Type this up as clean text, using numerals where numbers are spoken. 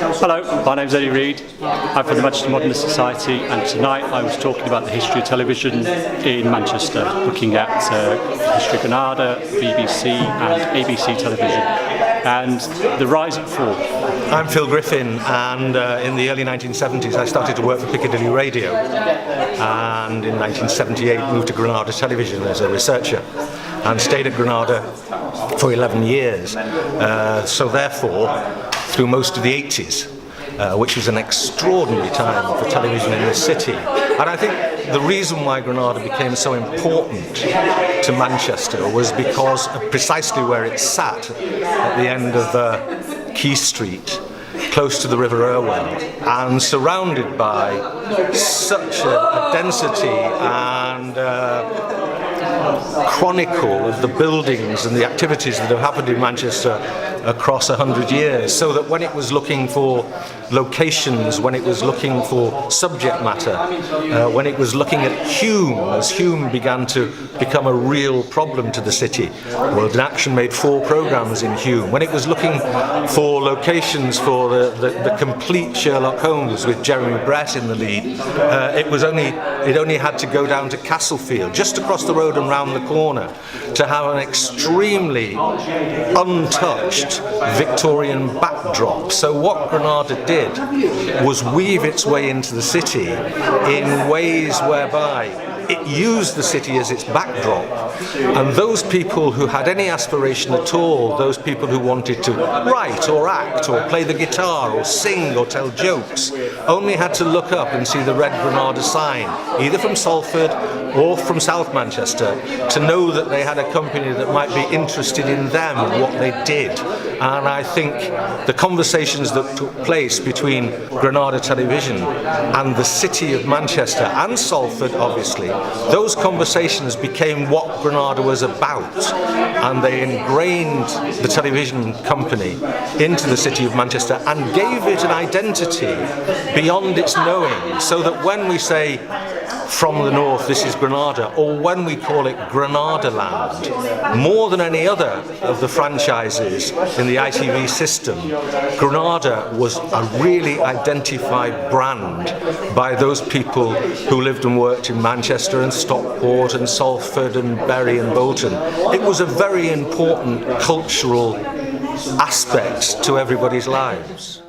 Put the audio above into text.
Hello, my name's Eddie Reid. I'm from the Manchester Modernist Society, and tonight I was talking about the history of television in Manchester, looking at history of Granada, BBC and ABC television, and the rise and fall. I'm Phil Griffin, and in the early 1970s I started to work for Piccadilly Radio, and in 1978 moved to Granada Television as a researcher and stayed at Granada for 11 years. So therefore, through most of the 80s, which was an extraordinary time for television in this city. And I think the reason why Granada became so important to Manchester was because of precisely where it sat at the end of Quay Street, close to the River Irwell, and surrounded by such a density and chronicle of the buildings and the activities that have happened in Manchester across 100 years, so that when it was looking for locations, when it was looking for subject matter, when it was looking at Hume, as Hume began to become a real problem to the city, World in Action made 4 programmes in Hume. When it was looking for locations for the complete Sherlock Holmes with Jeremy Brett in the lead, it only had to go down to Castlefield, just across the road and round the corner, to have an extremely untouched Victorian backdrop. So what Granada did was weave its way into the city in ways whereby it used the city as its backdrop, and those people who had any aspiration at all, those people who wanted to write or act or play the guitar or sing or tell jokes, only had to look up and see the red Granada sign, either from Salford or from South Manchester, to know that they had a company that might be interested in them and what they did. And I think the conversations that took place between Granada Television and the city of Manchester and Salford, obviously, those conversations became what Granada was about, and they ingrained the television company into the city of Manchester and gave it an identity beyond its knowing, so that when we say from the north this is Granada, or when we call it Granada Land, more than any other of the franchises in the ITV system, Granada was a really identified brand by those people who lived and worked in Manchester and Stockport and Salford and Bury and Bolton. It was a very important cultural aspect to everybody's lives.